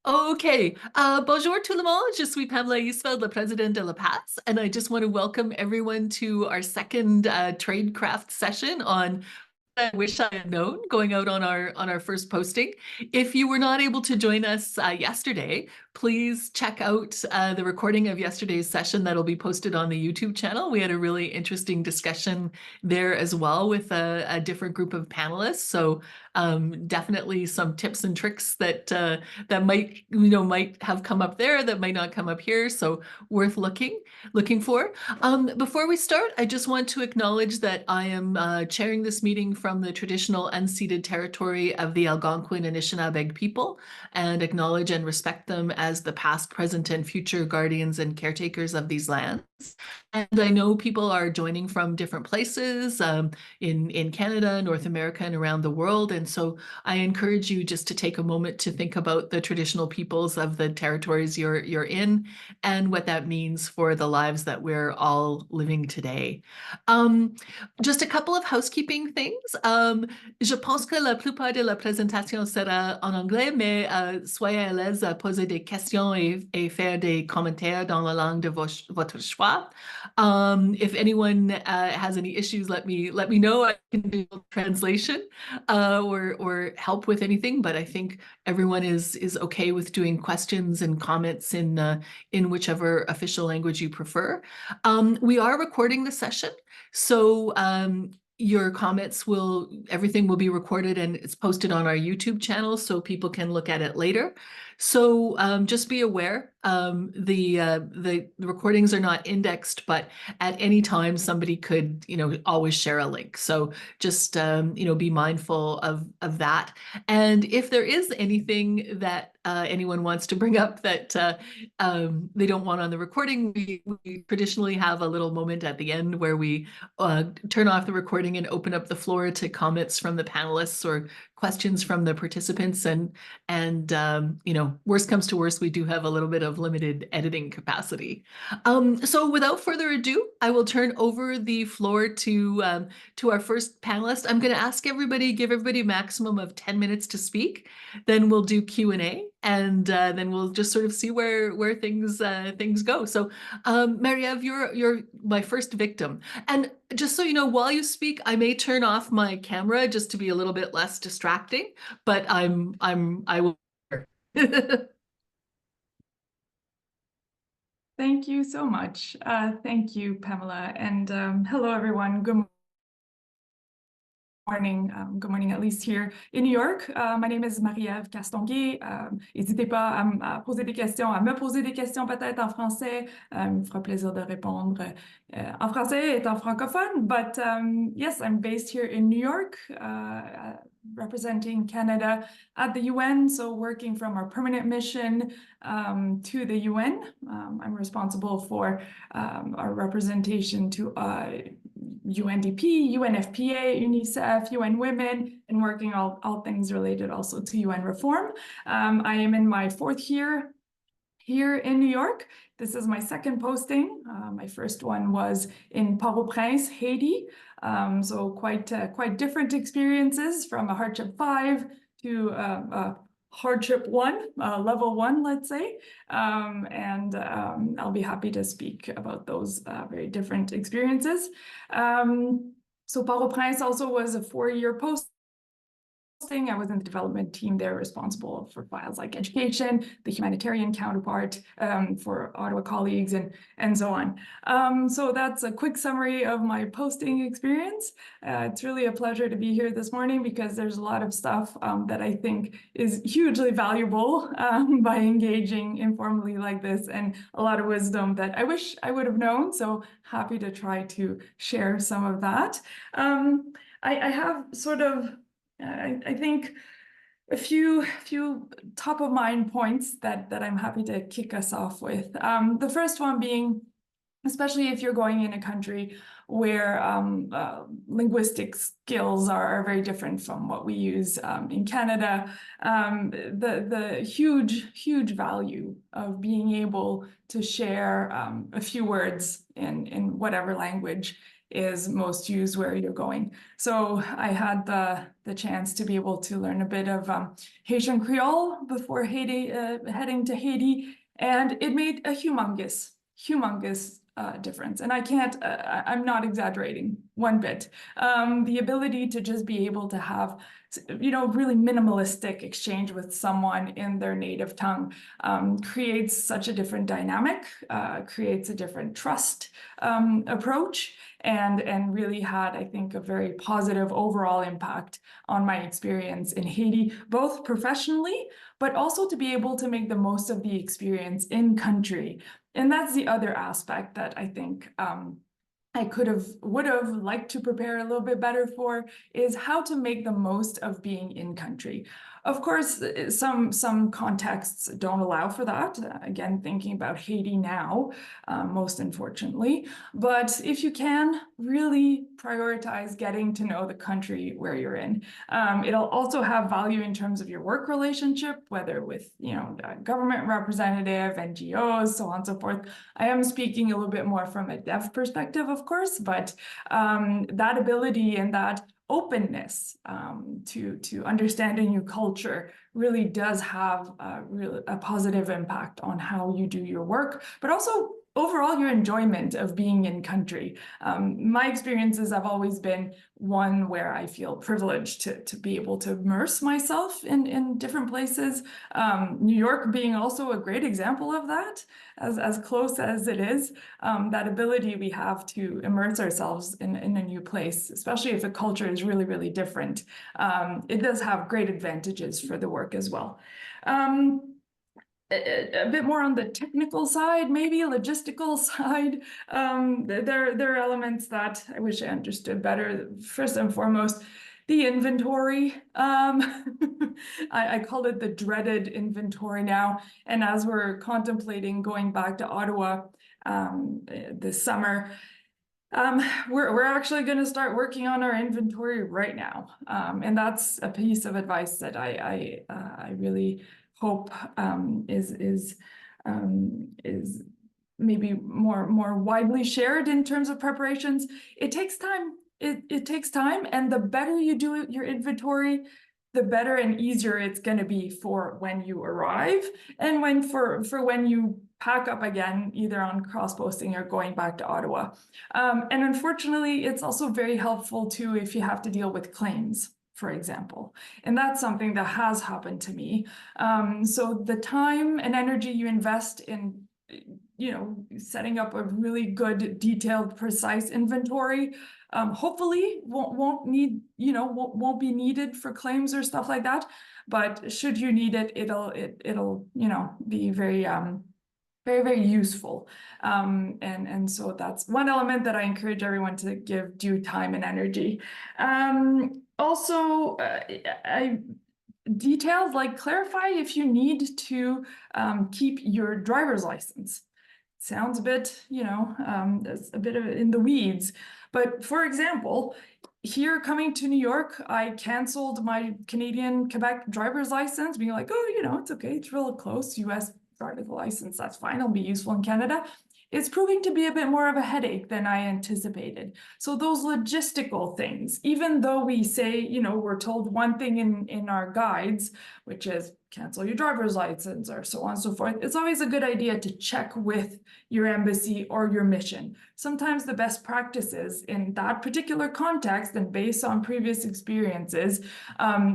Okay. Bonjour tout le monde. Je suis Pamela Eastfeld, la présidente de La Paz, and I just want to welcome everyone to our second tradecraft session on I wish I had known going out on our first posting. If you were not able to join us yesterday, please check out the recording of yesterday's session that'll be posted on the YouTube channel. We had a really interesting discussion there as well with a different group of panelists. So definitely some tips and tricks that might have come up there that might not come up here. So worth looking for. Before we start, I just want to acknowledge that I am chairing this meeting from the traditional unceded territory of the Algonquin and Anishinaabe people, and acknowledge and respect them as the past, present, and future guardians and caretakers of these lands. And I know people are joining from different places in Canada, North America, and around the world. And so I encourage you just to take a moment to think about the traditional peoples of the territories you're in and what that means for the lives that we're all living today. Um, just a couple of housekeeping things. Je pense que la plupart de la présentation sera en anglais, mais soyez à l'aise à poser des questions et faire des commentaires dans la langue de votre choix. If anyone has any issues, let me know. I can do translation or help with anything. But I think everyone is okay with doing questions and comments in whichever official language you prefer. We are recording the session, so your comments everything will be recorded and it's posted on our YouTube channel so people can look at it later. So just be aware, the recordings are not indexed, but at any time somebody could, always share a link. So just, be mindful of that. And if there is anything that anyone wants to bring up that they don't want on the recording, we traditionally have a little moment at the end where we turn off the recording and open up the floor to comments from the panelists or questions from the participants. And worst comes to worst, we do have a little bit of limited editing capacity. So without further ado, I will turn over the floor to our first panelist. I'm going to give everybody a maximum of 10 minutes to speak. Then we'll do Q&A, and then we'll just sort of see where things go. So, Marie-Ève, you're my first victim, and just so you know, while you speak, I may turn off my camera just to be a little bit less distracting. But I will. Thank you so much. Thank you, Pamela, and hello, everyone. Good morning. Good morning, at least here in New York. My name is Marie-Ève Castonguay. N'hésitez pas à poser des questions, à me poser des questions peut-être en français. Il me fera plaisir de répondre en français étant francophone. But yes, I'm based here in New York, representing Canada at the UN, so working from our permanent mission to the UN. I'm responsible for our representation to UNDP, UNFPA, UNICEF, UN Women, and working all things related also to UN reform. I am in my 4th year here in New York. This is my second posting. My first one was in Port-au-Prince, Haiti. So quite different experiences, from a hardship 5 to hardship 1, level 1, let's say. And I'll be happy to speak about those very different experiences. So Port-au-Prince also was a 4-year posting. I was in the development team there, responsible for files like education, the humanitarian counterpart for Ottawa colleagues, and so on. So that's a quick summary of my posting experience. It's really a pleasure to be here this morning because there's a lot of stuff that I think is hugely valuable by engaging informally like this, and a lot of wisdom that I wish I would have known. So happy to try to share some of that. I have sort of I think a few top of mind points that I'm happy to kick us off with. The first one being, especially if you're going in a country where linguistic skills are very different from what we use in Canada, the huge value of being able to share a few words in whatever language is most used where you're going. So I had the the chance to be able to learn a bit of Haitian Creole before heading to Haiti, and it made a humongous difference. And I'm not exaggerating one bit. The ability to just be able to have, really minimalistic exchange with someone in their native tongue creates such a different dynamic, creates a different trust approach, and really had, I think, a very positive overall impact on my experience in Haiti, both professionally, but also to be able to make the most of the experience in country. And that's the other aspect that I think I would have liked to prepare a little bit better for, is how to make the most of being in country. Of course, some contexts don't allow for that. Again, thinking about Haiti now, most unfortunately. But if you can, really prioritize getting to know the country where you're in. It'll also have value in terms of your work relationship, whether with, a government representative, NGOs, so on and so forth. I am speaking a little bit more from a dev perspective, of course, but that ability and that openness to understand a new culture really does have a positive impact on how you do your work, but also overall your enjoyment of being in country. My experiences have always been one where I feel privileged to be able to immerse myself in different places. New York being also a great example of that, as close as it is, that ability we have to immerse ourselves in a new place, especially if the culture is really, really different. It does have great advantages for the work as well. A bit more on the technical side, maybe a logistical side. There are elements that I wish I understood better. First and foremost, the inventory. I call it the dreaded inventory now. And as we're contemplating going back to Ottawa this summer, we're actually going to start working on our inventory right now. And that's a piece of advice that I really hope is maybe more widely shared in terms of preparations. It takes time. It takes time, and the better you do your inventory, the better and easier it's going to be for when you arrive, and for when you pack up again, either on cross-posting or going back to Ottawa. And unfortunately, it's also very helpful too if you have to deal with claims, for example. And that's something that has happened to me. So the time and energy you invest in, setting up a really good, detailed, precise inventory, hopefully won't be needed for claims or stuff like that. But should you need it, it'll be very very, very useful. And so that's one element that I encourage everyone to give due time and energy. Also, details like clarify if you need to keep your driver's license. Sounds a bit, it's a bit of in the weeds. But for example, here coming to New York, I canceled my Canadian Quebec driver's license, being like, oh, it's okay, it's real close, US driver's license, that's fine, it'll be useful in Canada. It's proving to be a bit more of a headache than I anticipated. So those logistical things, even though we say, we're told one thing in our guides, which is cancel your driver's license or so on and so forth, it's always a good idea to check with your embassy or your mission. Sometimes the best practices in that particular context and based on previous experiences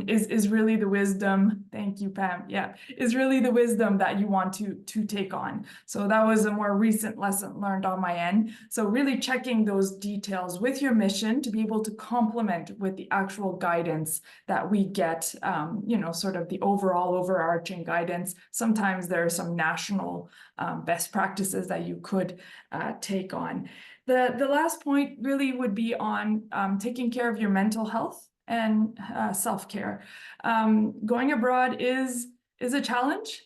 is really the wisdom. Thank you, Pam. Yeah, is really the wisdom that you want to take on. So that was a more recent lesson learned on my end. So really checking those details with your mission to be able to complement with the actual guidance that we get, sort of the overarching guidance. Sometimes there are some national best practices that you could take on. The last point really would be on taking care of your mental health and self-care. Going abroad is a challenge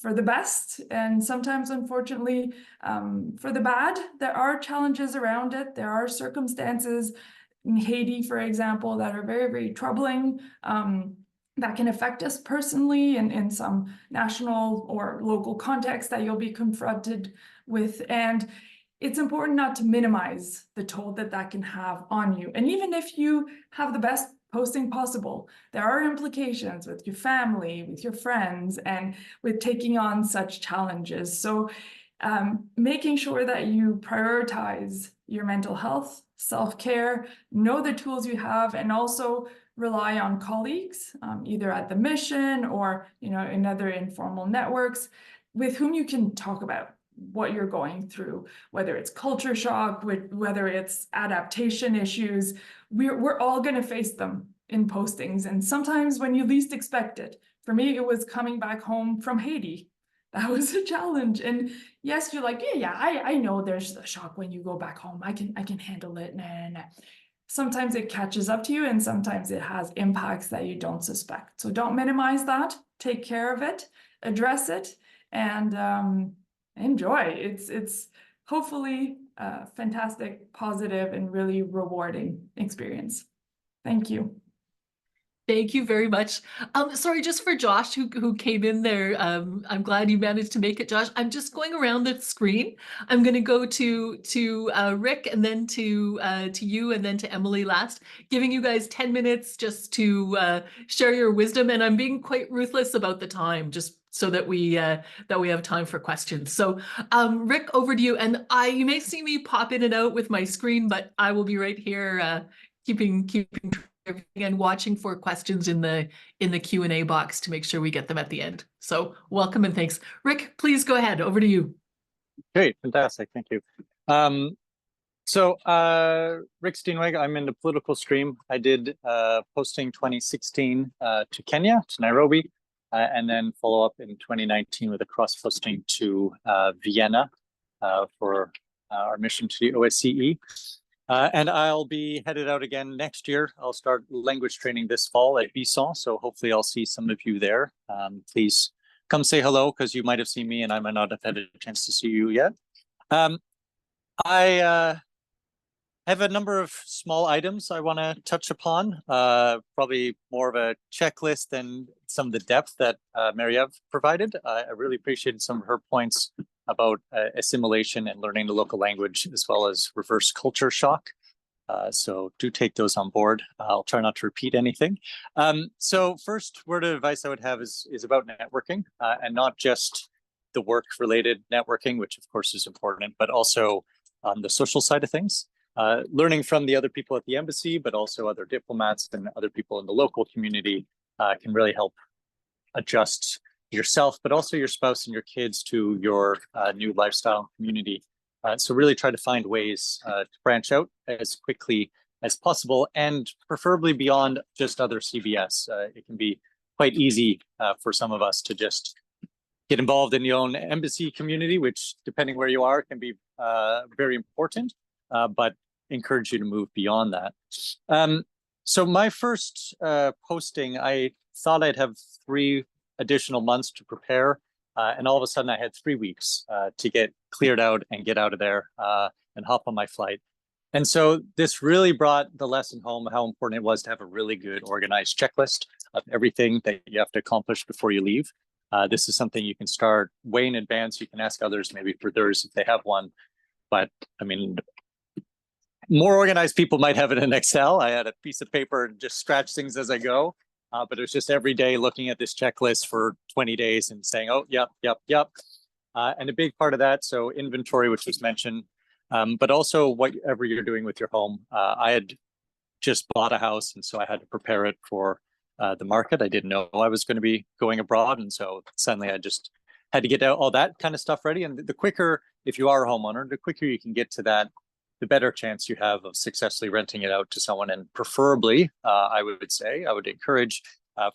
for the best, and sometimes, unfortunately, for the bad. There are challenges around it. There are circumstances in Haiti, for example, that are very, very troubling, that can affect us personally and in some national or local context that you'll be confronted with. And it's important not to minimize the toll that can have on you. And even if you have the best posting possible. There are implications with your family, with your friends, and with taking on such challenges. So making sure that you prioritize your mental health, self-care, know the tools you have, and also rely on colleagues, either at the mission or in other informal networks, with whom you can talk about what you're going through, whether it's culture shock, whether it's adaptation issues. We're all going to face them in postings, and sometimes when you least expect it. For me, it was coming back home from Haiti. That was a challenge. And yes, you're like, yeah, I know there's a shock when you go back home. I can handle it. Nah. Sometimes it catches up to you, and sometimes it has impacts that you don't suspect. So don't minimize that. Take care of it, address it, and enjoy. It's hopefully a fantastic, positive, and really rewarding experience. Thank you. Thank you very much. Sorry, just for Josh who came in there. I'm glad you managed to make it, Josh. I'm just going around the screen. I'm going to go to Rick, and then to you, and then to Emily last, giving you guys 10 minutes just to share your wisdom. And I'm being quite ruthless about the time, just so that we have time for questions. So, Rick, over to you. And you may see me pop in and out with my screen, but I will be right here, keeping and watching for questions in the Q&A box to make sure we get them at the end. So welcome and thanks. Rick, please go ahead. Over to you. Great, fantastic, thank you. Rick Steenweg, I'm in the political stream. I did posting 2016 to Kenya, to Nairobi, and then follow up in 2019 with a cross posting to Vienna for our mission to the OSCE. And I'll be headed out again next year. I'll start language training this fall at Bisson, so hopefully I'll see some of you there. Please come say hello, because you might have seen me and I might not have had a chance to see you yet. I have a number of small items I want to touch upon, probably more of a checklist than some of the depth that Mary-Eve provided. I really appreciated some of her points about assimilation and learning the local language, as well as reverse culture shock. So do take those on board. I'll try not to repeat anything. So first word of advice I would have is about networking, and not just the work-related networking, which of course is important, but also on the social side of things. Learning from the other people at the embassy, but also other diplomats and other people in the local community can really help adjust yourself, but also your spouse and your kids to your new lifestyle and community. So really try to find ways to branch out as quickly as possible, and preferably beyond just other CBS. It can be quite easy for some of us to just get involved in your own embassy community, which, depending where you are, can be very important, but encourage you to move beyond that. So my first posting, I thought I'd have 3 additional months to prepare, and all of a sudden I had 3 weeks to get cleared out and get out of there and hop on my flight. And so this really brought the lesson home how important it was to have a really good organized checklist of everything that you have to accomplish before you leave. This is something you can start way in advance. You can ask others maybe for theirs if they have one. But I mean, more organized people might have it in Excel. I had a piece of paper and just scratch things as I go. But it was just every day looking at this checklist for 20 days and saying, oh, yep. And a big part of that, so inventory, which was mentioned, but also whatever you're doing with your home. I had just bought a house, and so I had to prepare it for the market. I didn't know I was going to be going abroad, and so suddenly I just had to get all that kind of stuff ready. And the quicker, if you are a homeowner, the quicker you can get to that, the better chance you have of successfully renting it out to someone. And preferably, I would encourage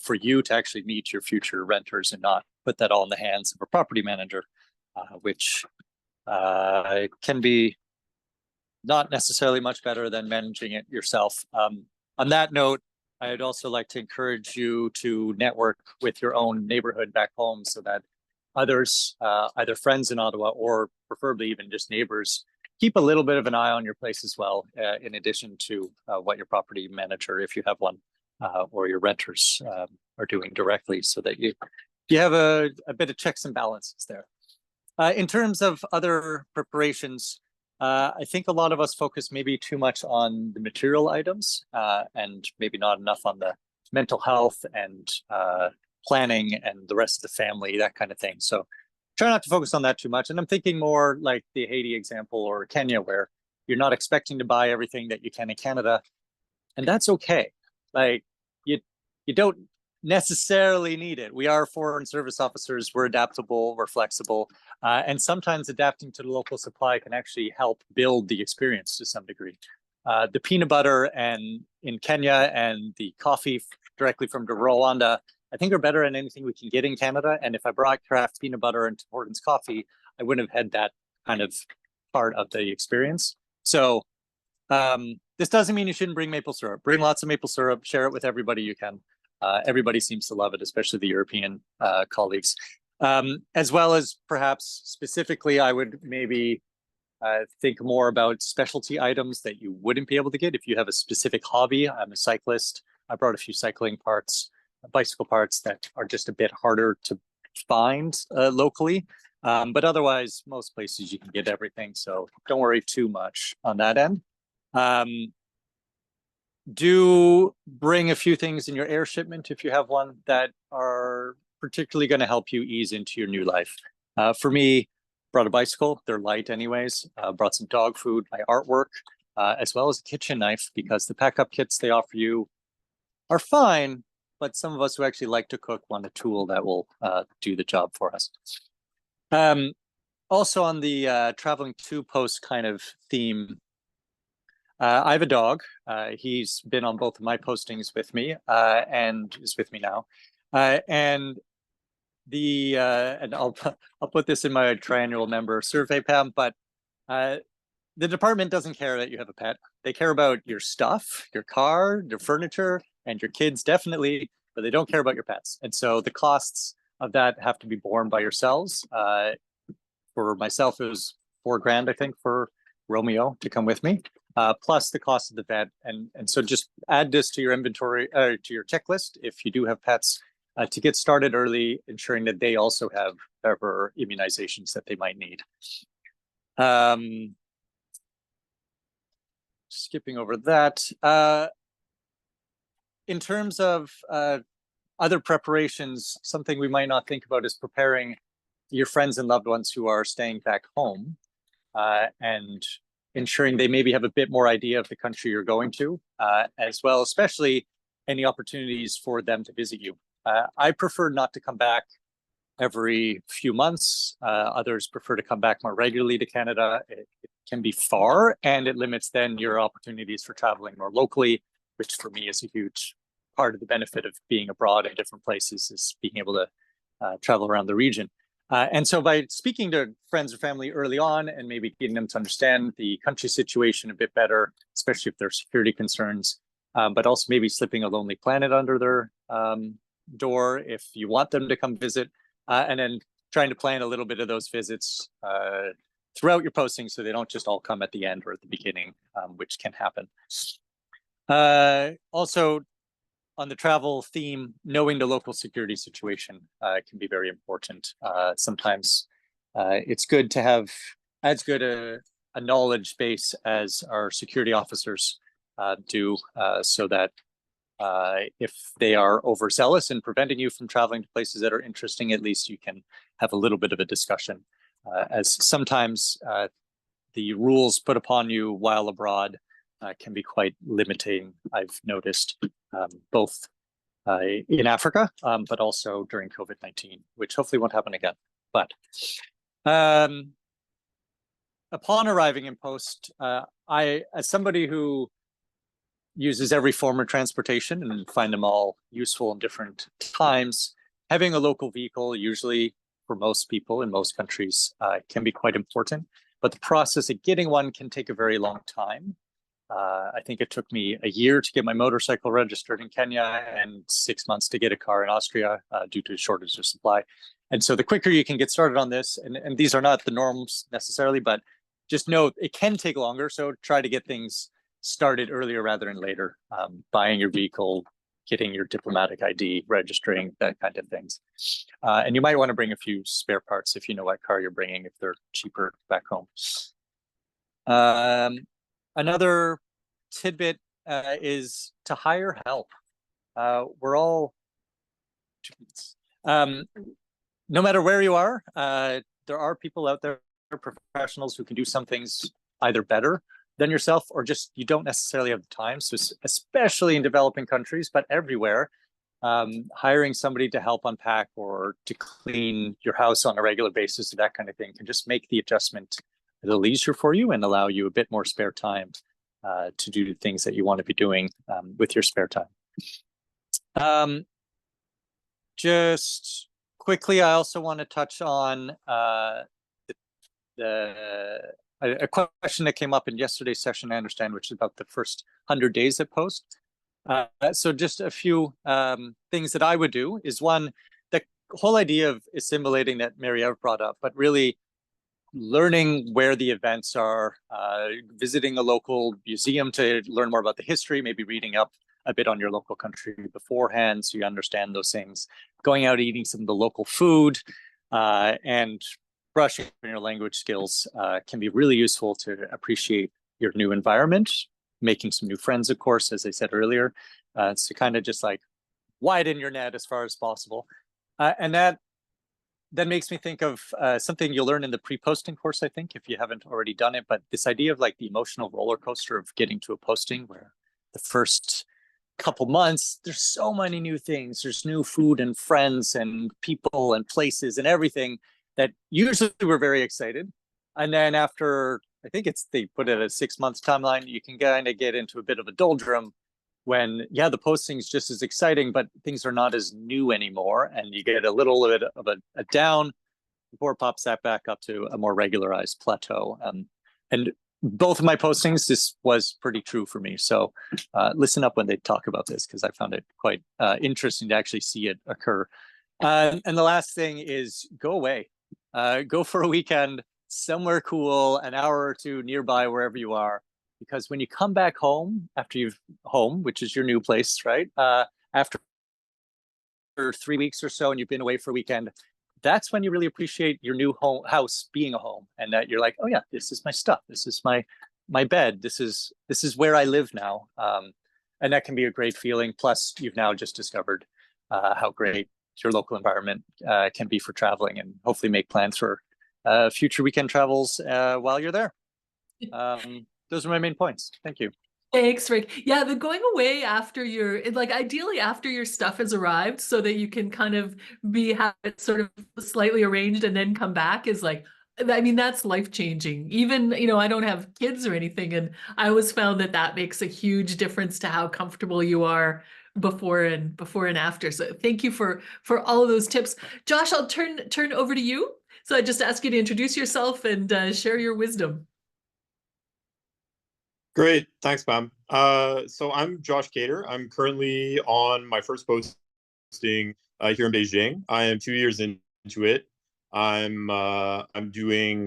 for you to actually meet your future renters and not put that all in the hands of a property manager, which can be not necessarily much better than managing it yourself. On that note, I'd also like to encourage you to network with your own neighborhood back home, so that others, either friends in Ottawa or preferably even just neighbors, keep a little bit of an eye on your place as well, in addition to what your property manager, if you have one, or your renters are doing directly, so that you have a bit of checks and balances there. In terms of other preparations, I think a lot of us focus maybe too much on the material items and maybe not enough on the mental health and planning and the rest of the family, that kind of thing. So try not to focus on that too much. And I'm thinking more like the Haiti example or Kenya, where you're not expecting to buy everything that you can in Canada, and that's okay. Like you don't necessarily need it. We are foreign service officers. We're adaptable. We're flexible. And sometimes adapting to the local supply can actually help build the experience to some degree. The peanut butter and in Kenya and the coffee directly from Rwanda, I think are better than anything we can get in Canada. And if I brought craft peanut butter into Morgan's coffee, I wouldn't have had that kind of part of the experience. So this doesn't mean you shouldn't bring maple syrup. Bring lots of maple syrup, share it with everybody you can. Everybody seems to love it, especially the European colleagues. As well as perhaps specifically, I would maybe think more about specialty items that you wouldn't be able to get if you have a specific hobby. I'm a cyclist. I brought a few cycling parts, bicycle parts that are just a bit harder to find locally. But otherwise, most places you can get everything. So don't worry too much on that end. Do bring a few things in your air shipment if you have one that are particularly going to help you ease into your new life. For me, brought a bicycle. They're light anyways. Brought some dog food, my artwork, as well as a kitchen knife, because the pack-up kits they offer you are fine, but some of us who actually like to cook want a tool that will do the job for us. Also on the traveling to post kind of theme, I have a dog. He's been on both of my postings with me and is with me now. And I'll put this in my triannual member survey, Pam, but the department doesn't care that you have a pet. They care about your stuff, your car, your furniture, and your kids definitely, but they don't care about your pets. And so the costs of that have to be borne by yourselves. For myself, it was $4,000, I think, for Romeo to come with me. Plus the cost of the vet. And so just add this to your inventory, to your checklist if you do have pets, to get started early, ensuring that they also have whatever immunizations that they might need. Skipping over that. In terms of other preparations, something we might not think about is preparing your friends and loved ones who are staying back home and ensuring they maybe have a bit more idea of the country you're going to, as well, especially any opportunities for them to visit you. I prefer not to come back every few months. Others prefer to come back more regularly to Canada. It can be far, and it limits then your opportunities for traveling more locally, which for me is a huge part of the benefit of being abroad in different places, is being able to travel around the region. And so by speaking to friends or family early on and maybe getting them to understand the country situation a bit better, especially if there are security concerns, but also maybe slipping a Lonely Planet under their door if you want them to come visit, and then trying to plan a little bit of those visits throughout your posting so they don't just all come at the end or at the beginning, which can happen. Also, on the travel theme, knowing the local security situation can be very important. Sometimes it's good to have as good a knowledge base as our security officers do, so that if they are overzealous in preventing you from traveling to places that are interesting, at least you can have a little bit of a discussion, as sometimes the rules put upon you while abroad can be quite limiting, I've noticed, both in Africa, but also during COVID-19, which hopefully won't happen again. But upon arriving in post, I, as somebody who uses every form of transportation and find them all useful in different times, having a local vehicle, usually for most people in most countries, can be quite important. But the process of getting one can take a very long time. I think it took me a year to get my motorcycle registered in Kenya and 6 months to get a car in Austria due to a shortage of supply. And so the quicker you can get started on this, and these are not the norms necessarily, but just know it can take longer. So try to get things started earlier rather than later. Buying your vehicle, getting your diplomatic ID, registering, that kind of things. And you might want to bring a few spare parts if you know what car you're bringing, if they're cheaper back home. Another tidbit is to hire help. We're all, no matter where you are, there are people out there, professionals who can do some things either better than yourself, or just you don't necessarily have the time. So especially in developing countries, but everywhere, hiring somebody to help unpack or to clean your house on a regular basis, that kind of thing, can just make the adjustment a little easier for you and allow you a bit more spare time to do things that you want to be doing with your spare time. Just quickly, I also want to touch on a question that came up in yesterday's session, I understand, which is about the first 100 days at post. So just a few things that I would do is, one, the whole idea of assimilating that Marie-Ève brought up, but really learning where the events are, visiting a local museum to learn more about the history, maybe reading up a bit on your local country beforehand so you understand those things, going out eating some of the local food, and brushing your language skills can be really useful to appreciate your new environment, making some new friends, of course, as I said earlier. So kind of just like widen your net as far as possible. And that makes me think of something you'll learn in the pre-posting course, I think, if you haven't already done it, but this idea of like the emotional roller coaster of getting to a posting, where the first couple months, there's so many new things. There's new food and friends and people and places and everything that usually we're very excited. And then after, I think they put it at a 6 months timeline, you can kind of get into a bit of a doldrum when, yeah, the posting's just as exciting, but things are not as new anymore. And you get a little bit of a down before it pops that back up to a more regularized plateau. And both of my postings, this was pretty true for me. So listen up when they talk about this, because I found it quite interesting to actually see it occur. And the last thing is go away. Go for a weekend somewhere cool, an hour or two nearby, wherever you are. Because when you come back home, which is your new place, right? After 3 weeks or so, and you've been away for a weekend, that's when you really appreciate your new house being a home, and that you're like, oh yeah, this is my stuff. This is my bed. This is where I live now. And that can be a great feeling. Plus, you've now just discovered how great your local environment can be for traveling, and hopefully make plans for future weekend travels while you're there. Those are my main points. Thank you. Thanks, Rick. Yeah, the going away after ideally after your stuff has arrived, so that you can kind of have it sort of slightly arranged and then come back, is like, I mean, that's life-changing. Even, I don't have kids or anything, and I always found that makes a huge difference to how comfortable you are before and after. So thank you for all of those tips. Josh, I'll turn over to you. So I just ask you to introduce yourself and share your wisdom. Great. Thanks, Pam. So I'm Josh Cater. I'm currently on my first posting here in Beijing. I am 2 years into it. I'm doing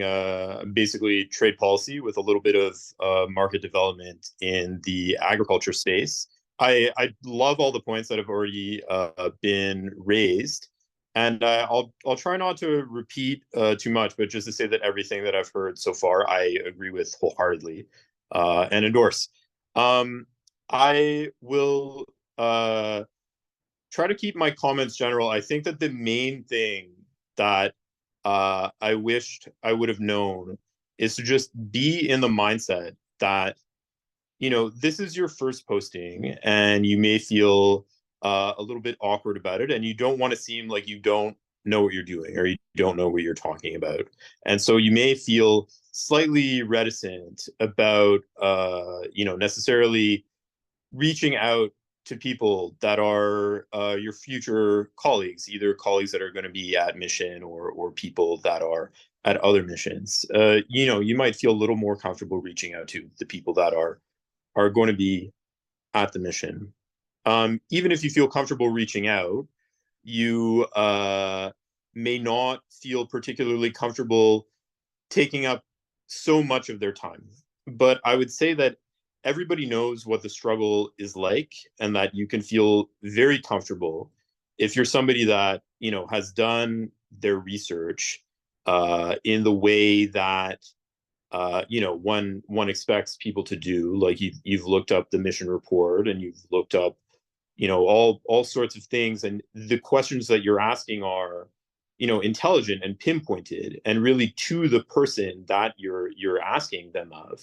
basically trade policy with a little bit of market development in the agriculture space. I love all the points that have already been raised, and I'll try not to repeat too much, but just to say that everything that I've heard so far, I agree with wholeheartedly. And endorse. I will try to keep my comments general. I think that the main thing that I wished I would have known is to just be in the mindset that, this is your first posting and you may feel a little bit awkward about it, and you don't want to seem like you don't know what you're doing or you don't know what you're talking about. And so you may feel slightly reticent about, necessarily reaching out to people that are your future colleagues, either colleagues that are going to be at mission or people that are at other missions. You might feel a little more comfortable reaching out to the people that are going to be at the mission. Even if you feel comfortable reaching out, you may not feel particularly comfortable taking up so much of their time. But I would say that everybody knows what the struggle is like, and that you can feel very comfortable if you're somebody that, has done their research in the way that one expects people to do. Like you've looked up the mission report and you've looked up, all sorts of things, and the questions that you're asking are, intelligent and pinpointed and really to the person that you're asking them of.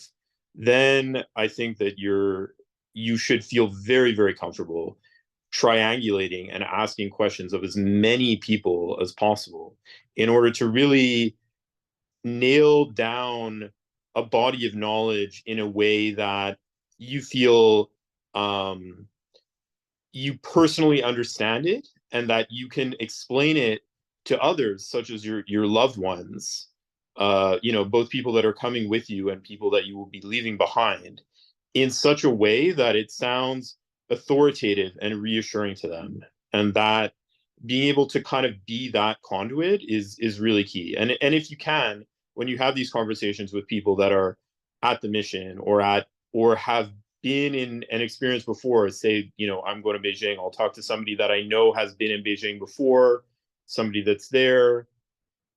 Then I think that you should feel very, very comfortable triangulating and asking questions of as many people as possible in order to really nail down a body of knowledge in a way that you feel you personally understand it and that you can explain it to others, such as your loved ones, both people that are coming with you and people that you will be leaving behind, in such a way that it sounds authoritative and reassuring to them. And that being able to kind of be that conduit is really key. And if you can, when you have these conversations with people that are at the mission or have been in an experience before, say, I'm going to Beijing, I'll talk to somebody that I know has been in Beijing before, somebody that's there,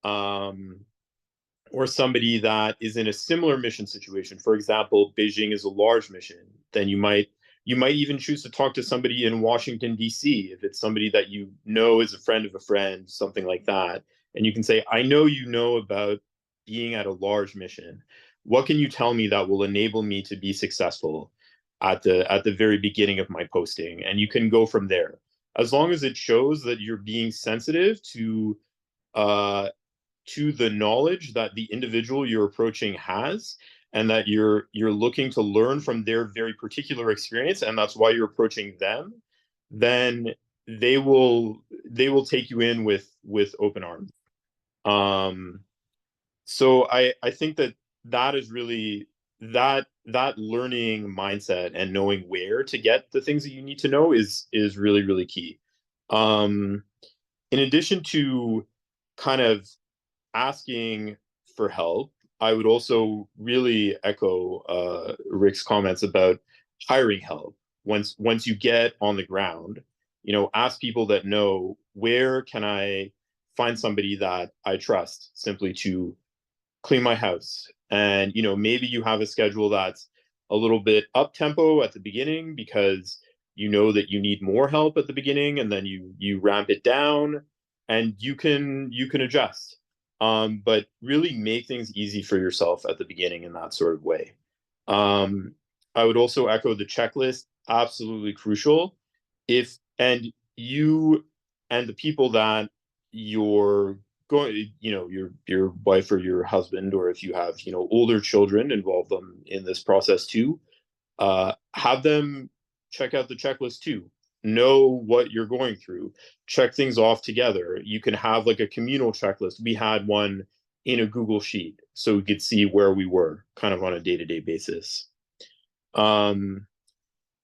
or somebody that is in a similar mission situation. For example, Beijing is a large mission. Then you might even choose to talk to somebody in Washington, D.C., if it's somebody that you know is a friend of a friend, something like that. And you can say, I know you know about being at a large mission. What can you tell me that will enable me to be successful at the very beginning of my posting? And you can go from there. As long as it shows that you're being sensitive to the knowledge that the individual you're approaching has, and that you're looking to learn from their very particular experience, and that's why you're approaching them, then they will take you in with open arms. So I think that is really that learning mindset and knowing where to get the things that you need to know is really, really key. In addition to kind of asking for help, I would also really echo Rick's comments about hiring help. Once you get on the ground, ask people that know, where can I find somebody that I trust simply to clean my house? And maybe you have a schedule that's a little bit up tempo at the beginning because you know that you need more help at the beginning, and then you ramp it down, and you can adjust. But really make things easy for yourself at the beginning in that sort of way. I would also echo the checklist, absolutely crucial. You and the people that you're going, your wife or your husband, or if you have, older children, involve them in this process too. Have them check out the checklist too. Know what you're going through. Check things off together. You can have like a communal checklist. We had one in a Google Sheet so we could see where we were kind of on a day-to-day basis. I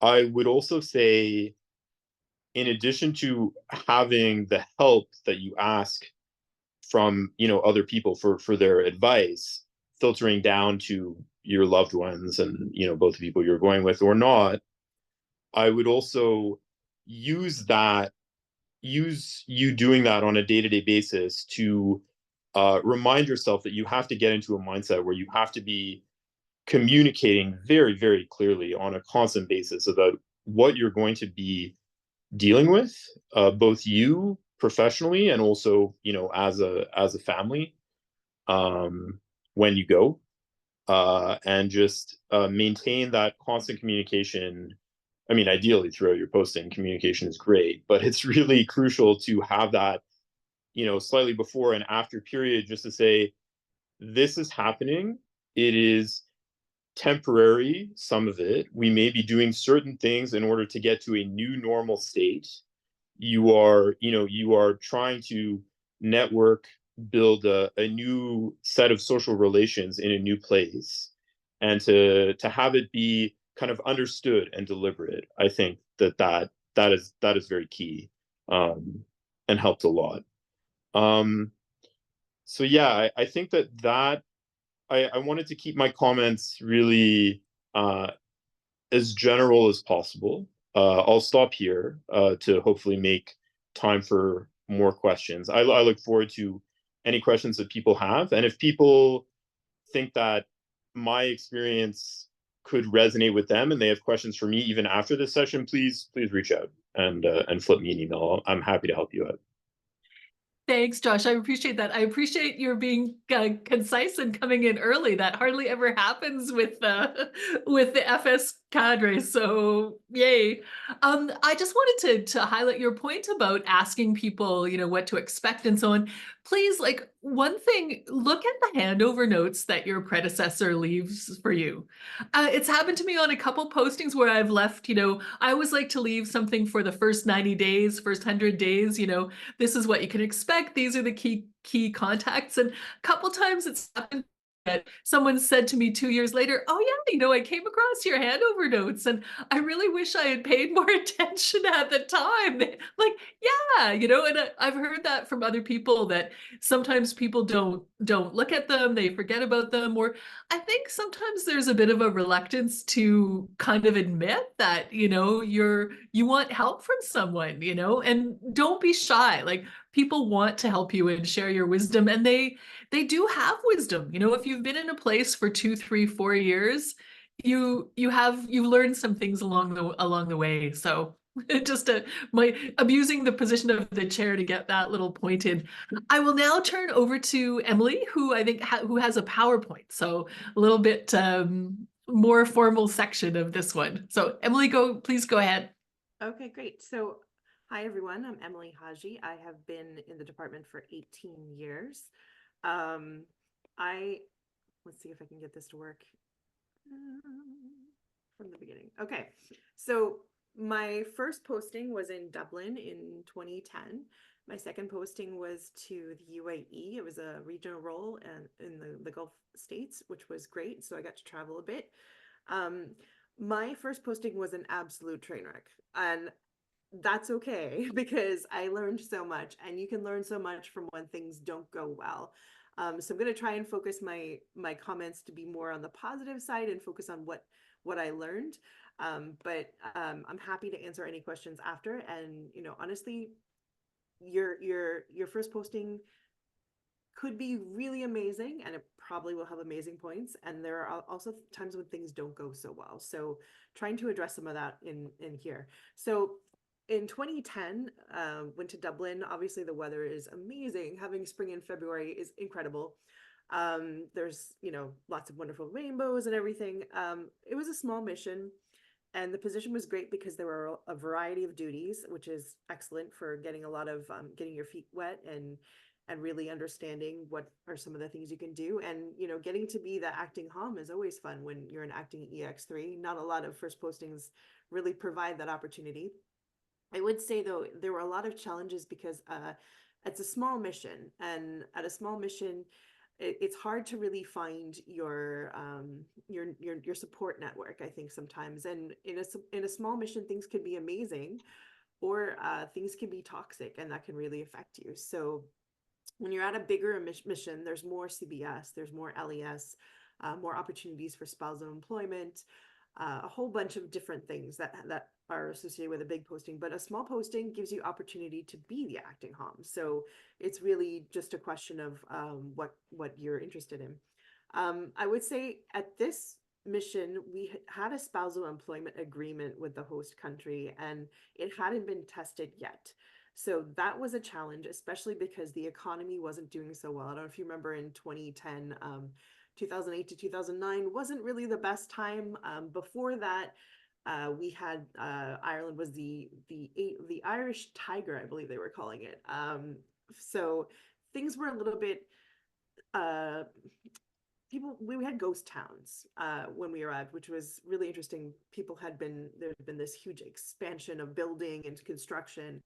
would also say, in addition to having the help that you ask from other people for their advice, filtering down to your loved ones and both the people you're going with or not, I would also use you doing that on a day-to-day basis to remind yourself that you have to get into a mindset where you have to be communicating very, very clearly on a constant basis about what you're going to be dealing with, both you professionally and also as a family, when you go, and just maintain that constant communication. I mean, ideally throughout your posting, communication is great, but it's really crucial to have that, slightly before and after period, just to say, this is happening. It is temporary, some of it. We may be doing certain things in order to get to a new normal state. You are trying to network, build a new set of social relations in a new place, and to have it be kind of understood and deliberate. I think that is very key, and helped a lot. So yeah, I think that I wanted to keep my comments really as general as possible. I'll stop here to hopefully make time for more questions. I look forward to any questions that people have. And if people think that my experience could resonate with them and they have questions for me even after this session, please reach out and flip me an email. I'm happy to help you out. Thanks, Josh. I appreciate that. I appreciate your being concise and coming in early. That hardly ever happens with the FS cadre. So yay. I just wanted to highlight your point about asking people, what to expect and so on. Please, like one thing, look at the handover notes that your predecessor leaves for you. It's happened to me on a couple postings where I've left, I always like to leave something for the first 90 days, first 100 days, this is what you can expect. These are the key contacts. And a couple times it's happened that someone said to me 2 years later, oh yeah, I came across your handover notes and I really wish I had paid more attention at the time. Like, yeah, and I've heard that from other people that sometimes people don't look at them, they forget about them, or I think sometimes there's a bit of a reluctance to kind of admit that, you want help from someone, and don't be shy. Like people want to help you and share your wisdom, and they do have wisdom. If you've been in a place for 2, 3, 4 years, you've learned some things along the way. So just my abusing the position of the chair to get that little point in. I will now turn over to Emily, who I think who has a PowerPoint. So a little bit more formal section of this one. So Emily, please go ahead. Okay, great. So hi, everyone. I'm Emily Haji. I have been in the department for 18 years. Let's see if I can get this to work from the beginning. Okay, so my first posting was in Dublin in 2010. My second posting was to the UAE. It was a regional role in the Gulf states, which was great. So I got to travel a bit. My first posting was an absolute train wreck, and that's okay because I learned so much, and you can learn so much from when things don't go well. So I'm going to try and focus my comments to be more on the positive side and focus on what I learned. But I'm happy to answer any questions after. And honestly, your first posting could be really amazing, and it probably will have amazing points. And there are also times when things don't go so well. So trying to address some of that in here. So in 2010, went to Dublin. Obviously, the weather is amazing. Having spring in February is incredible. There's, lots of wonderful rainbows and everything. It was a small mission, and the position was great because there were a variety of duties, which is excellent for getting a lot of getting your feet wet and really understanding what are some of the things you can do. And, getting to be the acting HOM is always fun when you're an acting EX3. Not a lot of first postings really provide that opportunity. I would say, though, there were a lot of challenges because it's a small mission, and at a small mission, it's hard to really find your support network, I think, sometimes. And in a small mission, things can be amazing, or things can be toxic, and that can really affect you. So when you're at a bigger mission, there's more CBS, there's more LES, more opportunities for spousal employment, a whole bunch of different things that are associated with a big posting. But a small posting gives you opportunity to be the acting HOM. So it's really just a question of what you're interested in. I would say at this mission, we had a spousal employment agreement with the host country, and it hadn't been tested yet. So that was a challenge, especially because the economy wasn't doing so well. I don't know if you remember in 2010, 2008 to 2009 wasn't really the best time. Before that, we had Ireland was the Irish Tiger, I believe they were calling it. So things were a little bit we had ghost towns when we arrived, which was really interesting. There had been this huge expansion of building and construction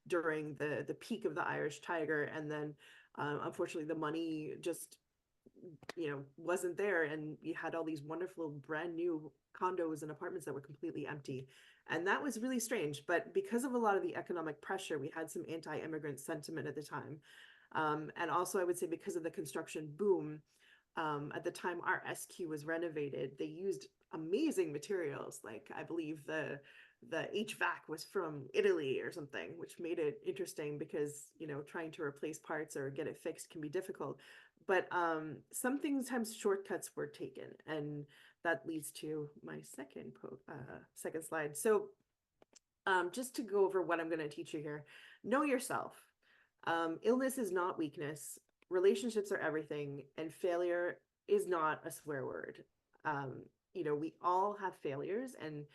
during the peak of the Irish Tiger, and then unfortunately the money just wasn't there, and you had all these wonderful brand new condos and apartments that were completely empty, and that was really strange. But because of a lot of the economic pressure, we had some anti-immigrant sentiment at the time, and also I would say because of the construction boom. At the time our SQ was renovated, they used amazing materials. Like I believe the HVAC was from Italy or something, which made it interesting because, trying to replace parts or get it fixed can be difficult. but sometimes shortcuts were taken, and that leads to my second slide. So just to go over what I'm going to teach you here, know yourself. Illness is not weakness. Relationships are everything, and failure is not a swear word. You know, we all have failures, and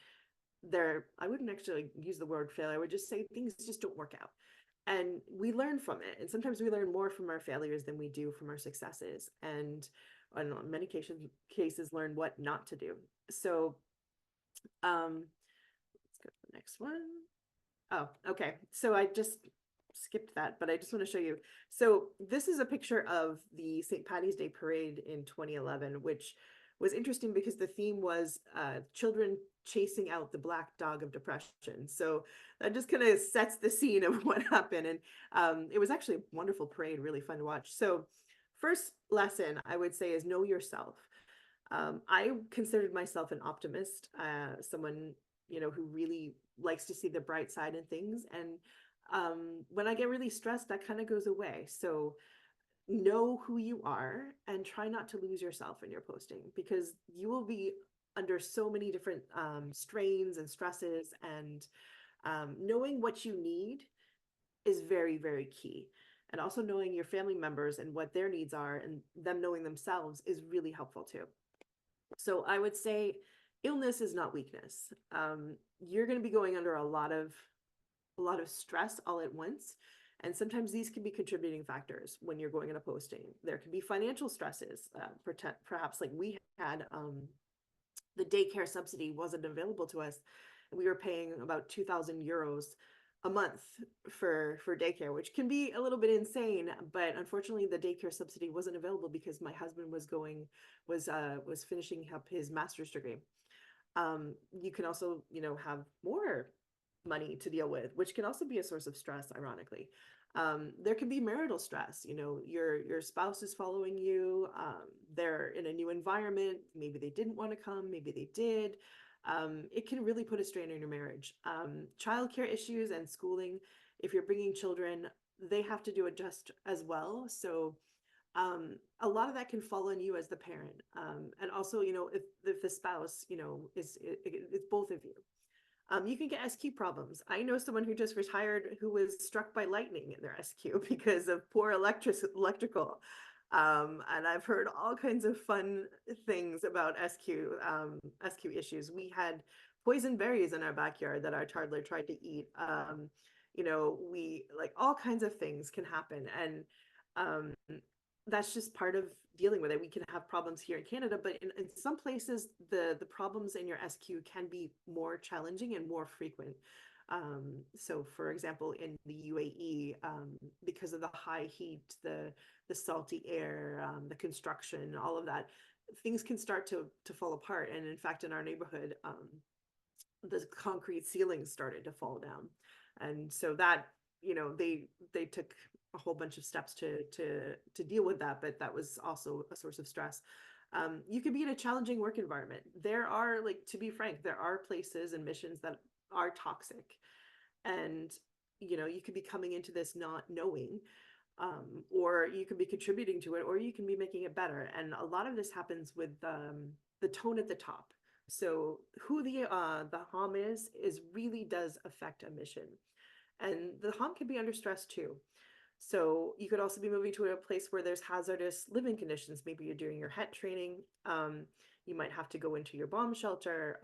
I wouldn't actually use the word failure. I would just say things just don't work out. And we learn from it. And sometimes we learn more from our failures than we do from our successes. And in many cases learn what not to do. So let's go to the next one. Oh, okay. So I just skipped that, but I just want to show you. So this is a picture of the St. Patty's Day parade in 2011, which was interesting because the theme was children chasing out the black dog of depression. So that just kind of sets the scene of what happened. And it was actually a wonderful parade, really fun to watch. So first lesson I would say is know yourself. I considered myself an optimist, someone, you know, who really likes to see the bright side in things. And when I get really stressed, that kind of goes away. So know who you are and try not to lose yourself in your posting, because you will be under so many different strains and stresses, and knowing what you need is very, very key. And also knowing your family members and what their needs are, and them knowing themselves, is really helpful too. So I would say illness is not weakness. You're going to be going under a lot of stress all at once. And sometimes these can be contributing factors when you're going in a posting. There can be financial stresses, perhaps like we had, the daycare subsidy wasn't available to us. And we were paying about 2,000 euros a month for daycare, which can be a little bit insane. But unfortunately, the daycare subsidy wasn't available because my husband was finishing up his master's degree. You can also, you know, have more money to deal with, which can also be a source of stress, ironically. There can be marital stress. You know, your spouse is following you. They're in a new environment. Maybe they didn't want to come. Maybe they did. It can really put a strain on your marriage. Childcare issues and schooling. If you're bringing children, they have to adjust as well. So a lot of that can fall on you as the parent. And also, you know, if the spouse, you know, it's both of you. You can get SQ problems. I know someone who just retired who was struck by lightning in their SQ because of poor electrical. And I've heard all kinds of fun things about SQ issues. We had poison berries in our backyard that our toddler tried to eat. You know, all kinds of things can happen. And that's just part of dealing with it. We can have problems here in Canada, but in some places, the problems in your SQ can be more challenging and more frequent. So for example, in the UAE, because of the high heat, the salty air, the construction, all of that, things can start to fall apart. And in fact, in our neighborhood, the concrete ceilings started to fall down. And so that, you know, they took a whole bunch of steps to deal with that, but that was also a source of stress. You could be in a challenging work environment. There are, like, to be frank, there are places and missions that are toxic, and you know, you could be coming into this not knowing, or you could be contributing to it, or you can be making it better. And a lot of this happens with the tone at the top. So who the HOM is really does affect a mission. And the HOM can be under stress too. So you could also be moving to a place where there's hazardous living conditions. Maybe you're doing your HET training. You might have to go into your bomb shelter.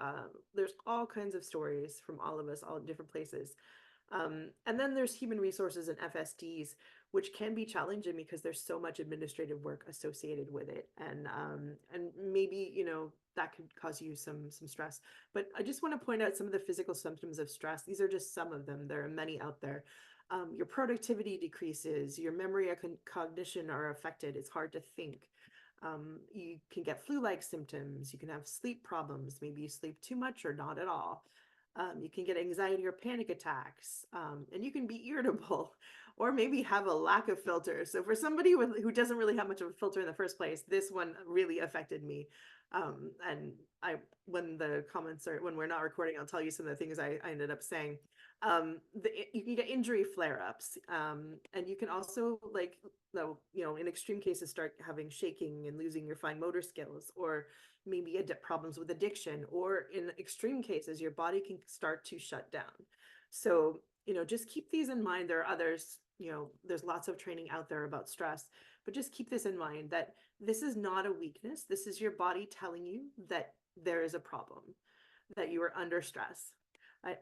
There's all kinds of stories from all of us, all different places. And then there's human resources and FSDs, which can be challenging because there's so much administrative work associated with it. And maybe, you know, that could cause you some stress. But I just want to point out some of the physical symptoms of stress. These are just some of them. There are many out there. Your productivity decreases, your memory and cognition are affected. It's hard to think. You can get flu-like symptoms. You can have sleep problems. Maybe you sleep too much or not at all. You can get anxiety or panic attacks, and you can be irritable, or maybe have a lack of filter. So for somebody who doesn't really have much of a filter in the first place, this one really affected me. And when the comments are, when we're not recording, I'll tell you some of the things I ended up saying. You can get injury flare-ups, and you can also, like, in extreme cases, start having shaking and losing your fine motor skills, or maybe problems with addiction, or in extreme cases, your body can start to shut down. So, just keep these in mind. There are others, there's lots of training out there about stress, but just keep this in mind, that this is not a weakness. This is your body telling you that there is a problem, that you are under stress.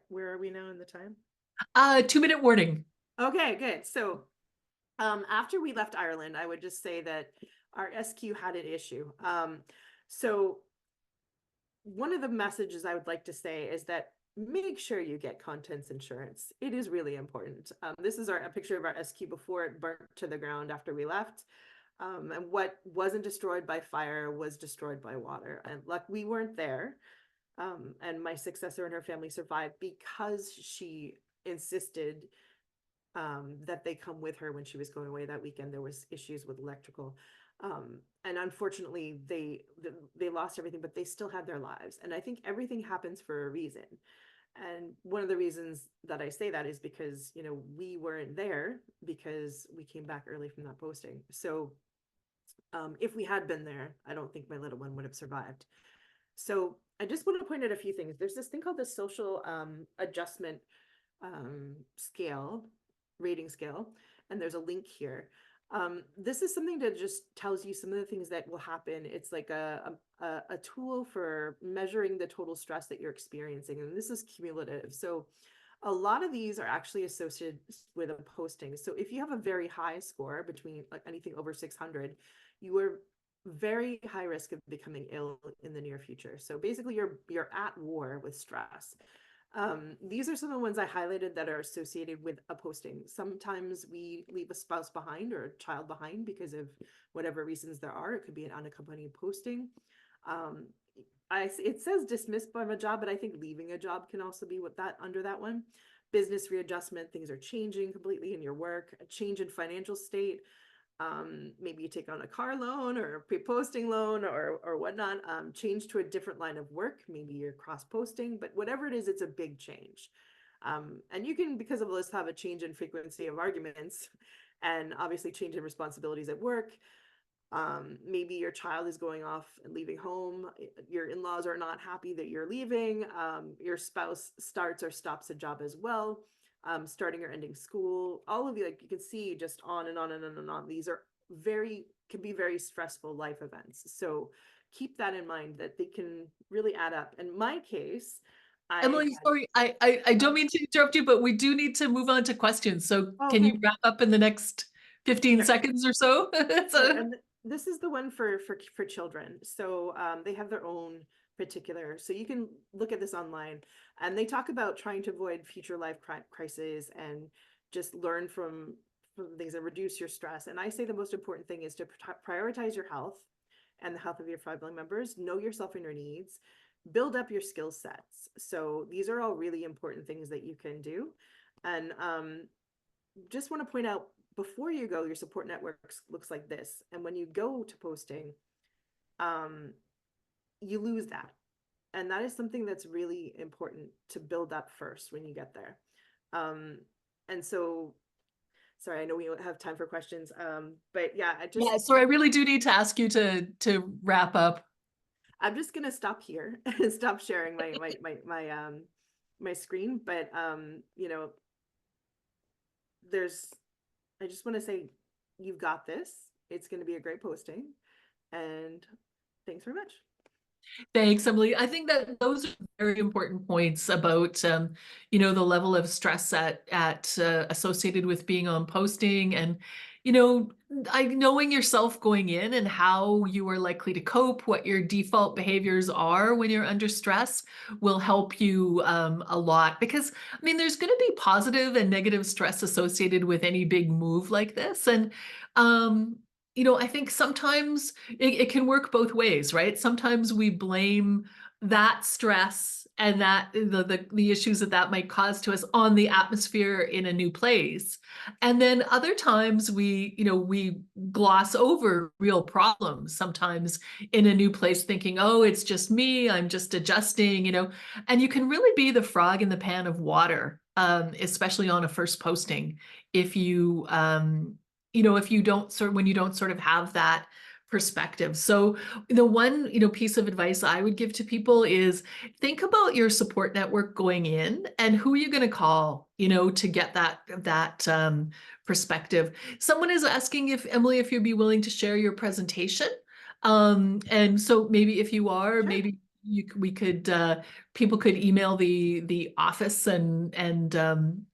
Where are we now in the time? 2-minute warning. Okay, good. So after we left Ireland, I would just say that our SQ had an issue. So one of the messages I would like to say is that make sure you get contents insurance. It is really important. This is a picture of our SQ before it burnt to the ground after we left. And what wasn't destroyed by fire was destroyed by water. And we weren't there. And my successor and her family survived because she insisted that they come with her when she was going away that weekend. There was issues with electrical. And unfortunately, they lost everything, but they still had their lives. And I think everything happens for a reason. And one of the reasons that I say that is because, we weren't there because we came back early from that posting. So if we had been there, I don't think my little one would have survived. So I just want to point out a few things. There's this thing called the social adjustment rating scale, and there's a link here. This is something that just tells you some of the things that will happen. It's like a tool for measuring the total stress that you're experiencing, and this is cumulative. So a lot of these are actually associated with a posting. So if you have a very high score, between like anything over 600, you are very high risk of becoming ill in the near future. So basically you're at war with stress. These are some of the ones I highlighted that are associated with a posting. Sometimes we leave a spouse behind or a child behind because of whatever reasons there are. It could be an unaccompanied posting. It says dismissed from a job, but I think leaving a job can also be under that one. Business readjustment, things are changing completely in your work, a change in financial state. Maybe you take on a car loan or a pre-posting loan or whatnot, change to a different line of work. Maybe you're cross-posting, but whatever it is, it's a big change. And you can, because of this, have a change in frequency of arguments and obviously change in responsibilities at work. Maybe your child is going off and leaving home. Your in-laws are not happy that you're leaving. Your spouse starts or stops a job as well. Starting or ending school, all of you, like you can see, just on and on and on and on. These are can be very stressful life events. So keep that in mind, that they can really add up. In my case, Emily, sorry, I don't mean to interrupt you, but we do need to move on to questions. So can you wrap up in the next 15 seconds or so? And this is the one for children. So they have their own particular, so you can look at this online, and they talk about trying to avoid future life crises and just learn from things and reduce your stress. And I say the most important thing is to prioritize your health and the health of your family members, know yourself and your needs, build up your skill sets. So these are all really important things that you can do. And just want to point out, before you go, your support network looks like this. And when you go to posting, you lose that. And that is something that's really important to build up first when you get there. And so, sorry, I know we don't have time for questions, but yeah, so I really do need to ask you to wrap up. I'm just gonna stop here and stop sharing my screen. But I just want to say, you've got this. It's going to be a great posting, and thanks very much. Thanks, Emily. I think that those are very important points about, the level of stress associated with being on posting, and, knowing yourself going in and how you are likely to cope, what your default behaviors are when you're under stress will help you a lot. Because, there's going to be positive and negative stress associated with any big move like this. And, I think sometimes it can work both ways, right? Sometimes we blame that stress and that the issues that might cause to us on the atmosphere in a new place. And then other times we gloss over real problems sometimes in a new place, thinking, oh, it's just me, I'm just adjusting, and you can really be the frog in the pan of water especially on a first posting, if you, if you don't when you don't sort of have that perspective. So the one, piece of advice I would give to people is think about your support network going in and who are you going to call, to get that perspective. Someone is asking if Emily, if you'd be willing to share your presentation. And so maybe if you are, Sure. maybe we could people could email the office and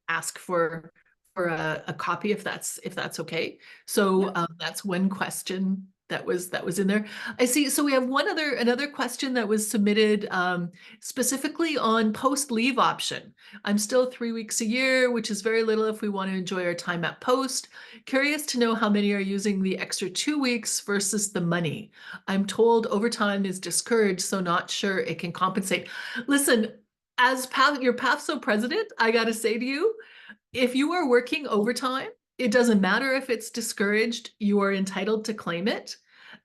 ask for a copy if that's okay. So that's one question that was in there. I see. So we have another question that was submitted specifically on post leave option. I'm still 3 weeks a year, which is very little if we want to enjoy our time at post. Curious to know how many are using the extra 2 weeks versus the money. I'm told overtime is discouraged, so not sure it can compensate. Listen, as your PAFSO president, I got to say to you, if you are working overtime, it doesn't matter if it's discouraged, you are entitled to claim it.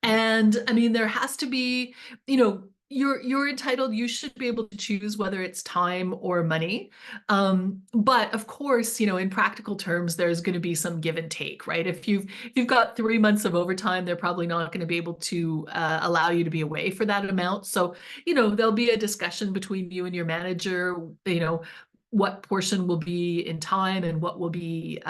And I mean, there has to be, you're entitled, you should be able to choose whether it's time or money. But of course, in practical terms, there's going to be some give and take, right? If you've got 3 months of overtime, they're probably not going to be able to allow you to be away for that amount. So, there'll be a discussion between you and your manager, what portion will be in time and what will be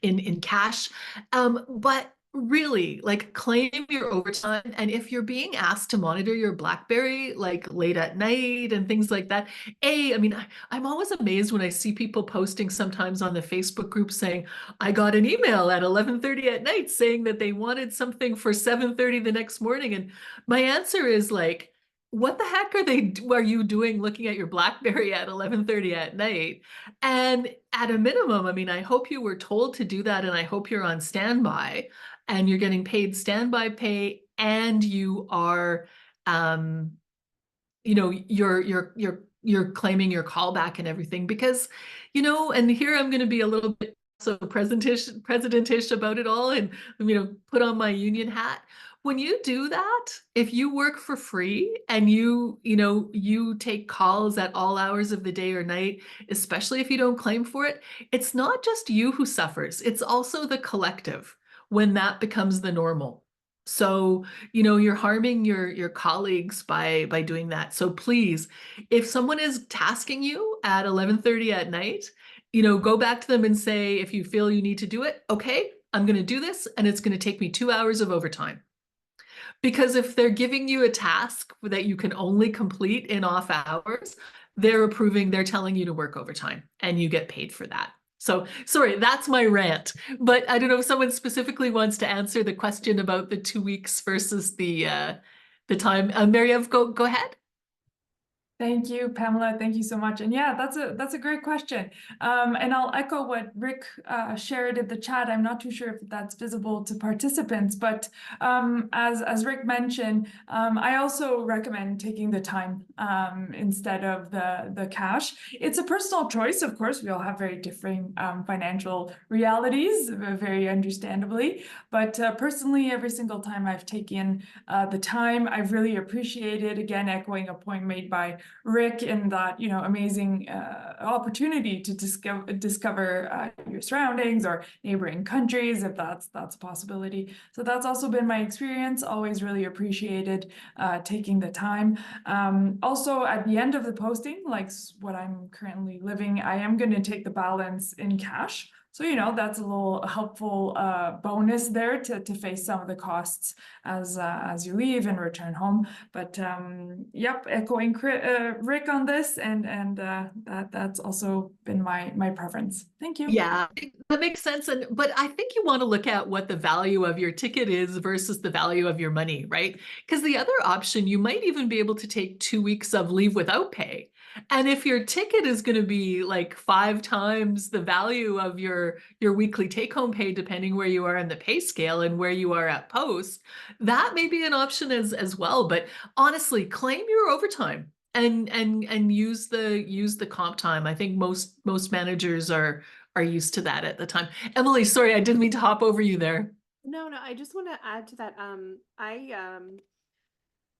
in cash. But really, like, claim your overtime. And if you're being asked to monitor your BlackBerry like late at night and things like that, I mean, I'm always amazed when I see people posting sometimes on the Facebook group saying, I got an email at 11:30 at night saying that they wanted something for 7:30 the next morning. And my answer is like, what the heck are you doing looking at your BlackBerry at 11:30 at night? And at a minimum, I mean, I hope you were told to do that, and I hope you're on standby and you're getting paid standby pay, and you are, you're claiming your callback and everything, because, and here I'm going to be a little bit so presidentish about it all, and put on my union hat. When you do that, if you work for free and you take calls at all hours of the day or night, especially if you don't claim for it, it's not just you who suffers, it's also the collective when that becomes the normal. So, you're harming your colleagues by doing that. So please, if someone is tasking you at 11:30 at night, go back to them and say, if you feel you need to do it, okay, I'm going to do this, and it's going to take me 2 hours of overtime. Because if they're giving you a task that you can only complete in off hours, they're telling you to work overtime, and you get paid for that. So sorry, that's my rant. But I don't know if someone specifically wants to answer the question about the 2 weeks versus the time. Mary-Eve, go ahead. Thank you, Pamela. Thank you so much. And yeah, that's a great question. And I'll echo what Rick shared in the chat. I'm not too sure if that's visible to participants, but as Rick mentioned, I also recommend taking the time instead of the cash. It's a personal choice, of course. We all have very differing financial realities, very understandably. But personally, every single time I've taken the time, I've really appreciated, again, echoing a point made by Rick, in that, amazing opportunity to discover your surroundings or neighboring countries, if that's a possibility. So that's also been my experience. Always really appreciated taking the time. Also, at the end of the posting, like what I'm currently living, I am going to take the balance in cash. So, that's a little helpful bonus there to face some of the costs as you leave and return home. But yep, echoing Rick on this, and that's also been my preference. Thank you. Yeah, that makes sense. But I think you want to look at what the value of your ticket is versus the value of your money, right? Because the other option, you might even be able to take 2 weeks of leave without pay. And if your ticket is going to be like 5 times the value of your weekly take-home pay, depending where you are in the pay scale and where you are at post, that may be an option as well. But honestly, claim your overtime and use the comp time. I think most managers are used to that at the time. Emily, sorry, I didn't mean to hop over you there. No, I just want to add to that.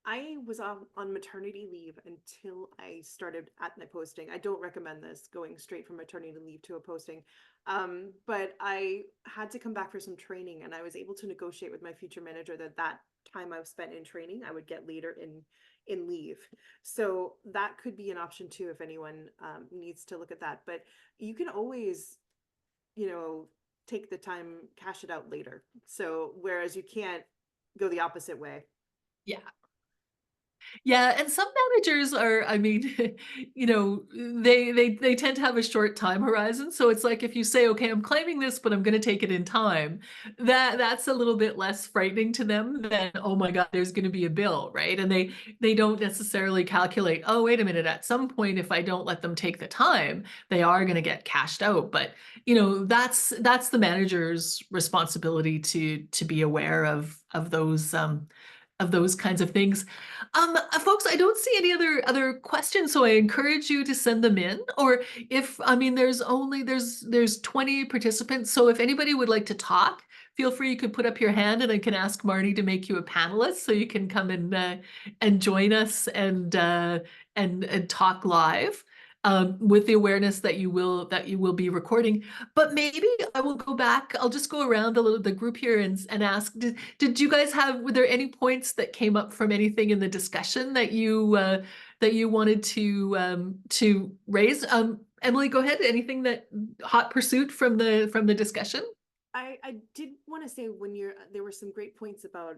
I was on maternity leave until I started at my posting. I don't recommend this, going straight from maternity leave to a posting. But I had to come back for some training, and I was able to negotiate with my future manager that that time I've spent in training, I would get later in leave. So that could be an option too if anyone needs to look at that. But you can always, you know, take the time, cash it out later. So whereas you can't go the opposite way. Yeah. Yeah, and some managers are, I mean, you know, they tend to have a short time horizon. So it's like if you say, okay, I'm claiming this, but I'm going to take it in time, that's a little bit less frightening to them than, oh my God, there's going to be a bill, right? And they don't necessarily calculate, oh, wait a minute, at some point, if I don't let them take the time, they are going to get cashed out. But you know, that's the manager's responsibility to be aware of those kinds of things. Folks, I don't see any other questions, so I encourage you to send them in. Or if, I mean, there's 20 participants, so if anybody would like to talk, feel free. You could put up your hand, and I can ask Marty to make you a panelist, so you can come and join us and talk live. With the awareness that you will be recording. But maybe I will go back. I'll just go around the group here and ask, did you guys were there any points that came up from anything in the discussion that you wanted to raise? Emily, go ahead. Anything that hot pursuit from the discussion? I did want to say when there were some great points about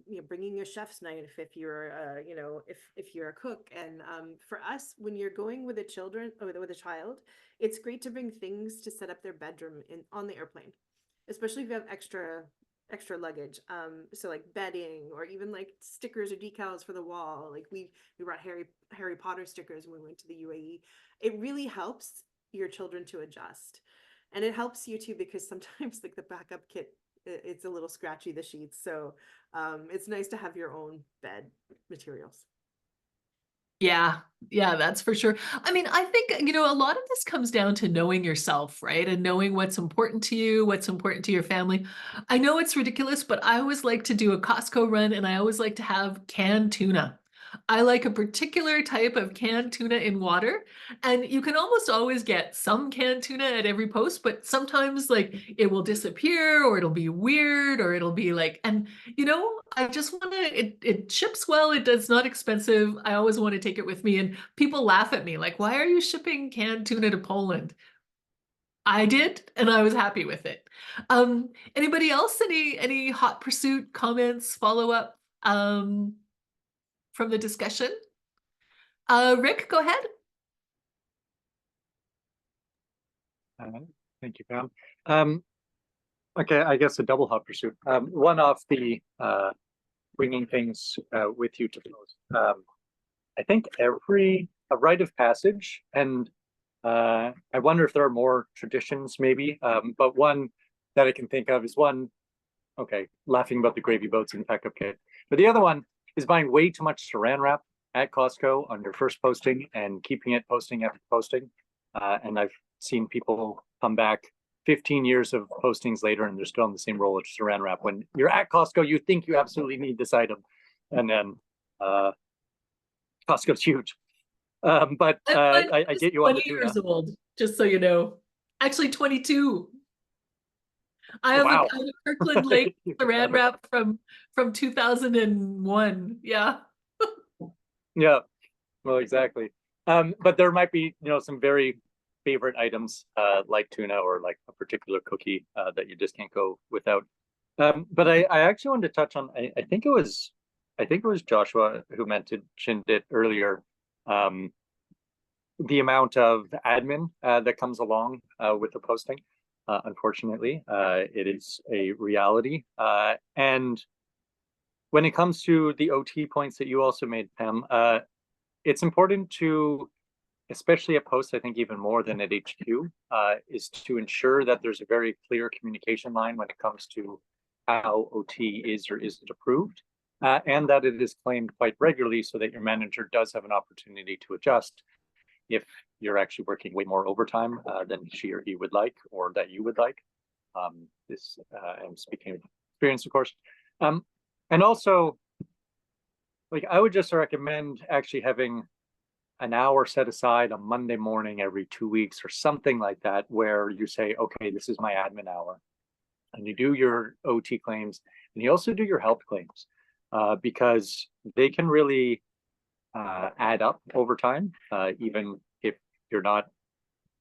you know, bringing a chef's knife if you're you know, if you're a cook, and for us, when you're going with with a child, it's great to bring things to set up their bedroom on the airplane, especially if you have extra luggage, so like bedding, or even like stickers or decals for the wall. Like we brought Harry Potter stickers when we went to the UAE. It really helps your children to adjust. And it helps you too, because sometimes like the backup kit, it's a little scratchy, the sheets. So it's nice to have your own bed materials. Yeah, yeah, that's for sure. I mean, I think, you know, a lot of this comes down to knowing yourself, right? And knowing what's important to you, what's important to your family. I know it's ridiculous, but I always like to do a Costco run, and I always like to have canned tuna. I like a particular type of canned tuna in water, and you can almost always get some canned tuna at every post, but sometimes like it will disappear, or it'll be weird, or it'll be like, and you know, I just want to, it ships well, it's not expensive. I always want to take it with me, and people laugh at me like, why are you shipping canned tuna to Poland? I did, and I was happy with it. Anybody else, any hot pursuit comments, follow up from the discussion? Rick, go ahead. Thank you, Pam. Okay, I guess a double hot pursuit. One off the bringing things with you to post. I think a rite of passage, and I wonder if there are more traditions maybe, but one that I can think of is okay, laughing about the gravy boats and backup kit. But the other one is buying way too much saran wrap at Costco on your first posting and keeping it posting after posting. And I've seen people come back 15 years of postings later, and they're still in the same roll of saran wrap. When you're at Costco, you think you absolutely need this item. And then Costco's huge. But I get you on the 20 tuna. years old, just so you know. Actually, 22. I have Wow. a Kirkland Lake saran wrap from 2001. Yeah. Yeah, well, exactly. But there might be, you know, some very favorite items like tuna, or like a particular cookie that you just can't go without. But I actually wanted to touch on, I think it was Joshua who mentioned it earlier. The amount of admin that comes along with the posting. Unfortunately, it is a reality. And when it comes to the OT points that you also made, Pam, it's important to, especially at posts, I think even more than at HQ, is to ensure that there's a very clear communication line when it comes to how OT is or isn't approved, and that it is claimed quite regularly, so that your manager does have an opportunity to adjust if you're actually working way more overtime than she or he would like, or that you would like. I'm speaking of experience, of course. And also, like I would just recommend actually having an hour set aside on Monday morning every 2 weeks or something like that, where you say, okay, this is my admin hour. And you do your OT claims and you also do your health claims because they can really add up over time, even if you're not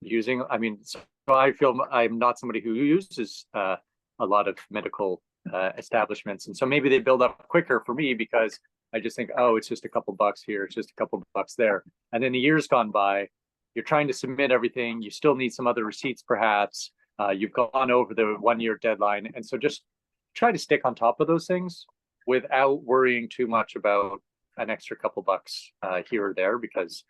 using. I mean, so I feel I'm not somebody who uses a lot of medical establishments, and so maybe they build up quicker for me because I just think, oh, it's just a couple bucks here, it's just a couple bucks there, and then the years gone by, you're trying to submit everything, you still need some other receipts, perhaps. You've gone over the 1 year deadline, and so just try to stick on top of those things without worrying too much about an extra couple bucks here or there, because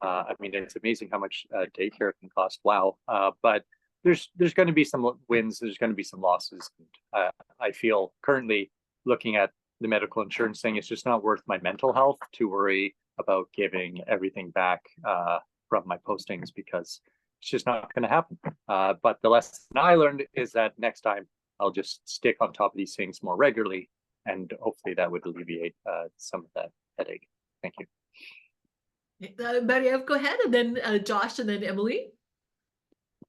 I mean, it's amazing how much daycare can cost. Wow. But there's going to be some wins. There's going to be some losses. I feel currently looking at the medical insurance thing, it's just not worth my mental health to worry about giving everything back from my postings, because it's just not going to happen. But the lesson I learned is that next time I'll just stick on top of these things more regularly, and hopefully that would alleviate some of that headache. Thank you. Marie-Ève, go ahead, and then Josh, and then Emily.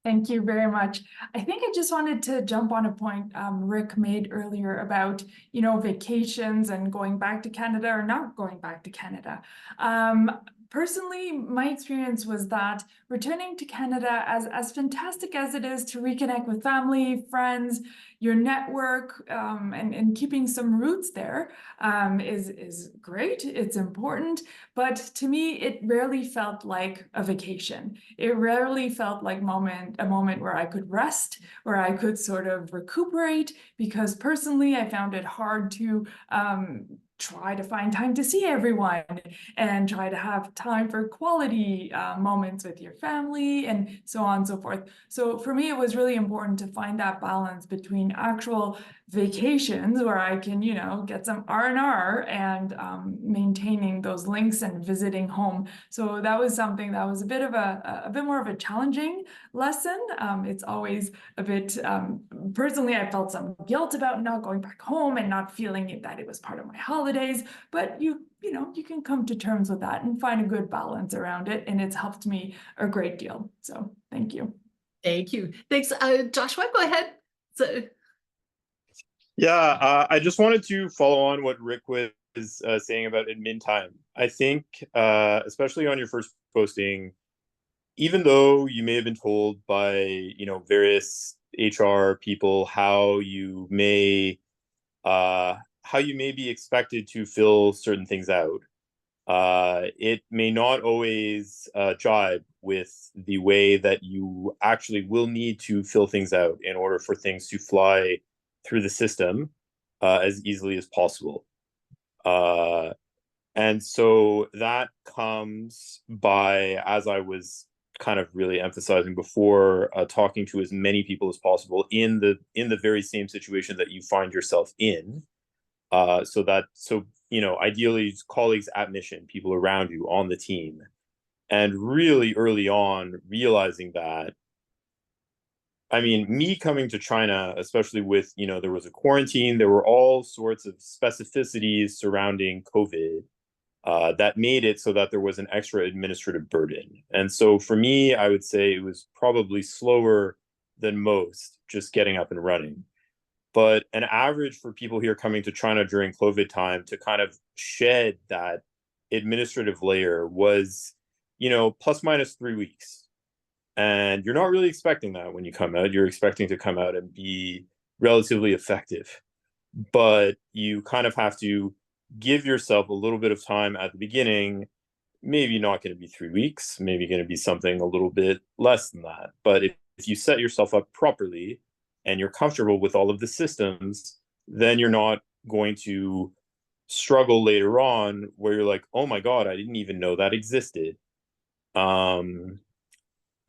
Thank you very much. I think I just wanted to jump on a point Rick made earlier about, vacations and going back to Canada or not going back to Canada. Personally, my experience was that returning to Canada, as fantastic as it is to reconnect with family, friends, your network, and keeping some roots there is great. It's important. But to me, it rarely felt like a vacation. It rarely felt like a moment where I could rest, where I could sort of recuperate, because personally, I found it hard to try to find time to see everyone and try to have time for quality moments with your family and so on and so forth. So for me, it was really important to find that balance between actual vacations where I can, get some R&R and maintaining those links and visiting home. So that was something that was a bit more of a challenging lesson. It's always a bit, personally, I felt some guilt about not going back home and not feeling that it was part of my holidays, but you can come to terms with that and find a good balance around it. And it's helped me a great deal. So thank you. Thank you. Thanks. Joshua, go ahead. So, Yeah, I just wanted to follow on what Rick was saying about admin time. I think, especially on your first posting, even though you may have been told by, various HR people how you may be expected to fill certain things out, it may not always jibe with the way that you actually will need to fill things out in order for things to fly through the system as easily as possible. And so that comes by, as I was kind of really emphasizing before, talking to as many people as possible in the very same situation that you find yourself in. So ideally colleagues at mission, people around you on the team, and really early on realizing that, I mean, me coming to China, especially with, there was a quarantine, there were all sorts of specificities surrounding COVID that made it so that there was an extra administrative burden. And so for me, I would say it was probably slower than most just getting up and running. But an average for people here coming to China during COVID time to kind of shed that administrative layer was, plus minus 3 weeks. And you're not really expecting that when you come out. You're expecting to come out and be relatively effective. But you kind of have to give yourself a little bit of time at the beginning. Maybe not going to be 3 weeks, maybe going to be something a little bit less than that. But if you set yourself up properly and you're comfortable with all of the systems, then you're not going to struggle later on where you're like, oh my God, I didn't even know that existed.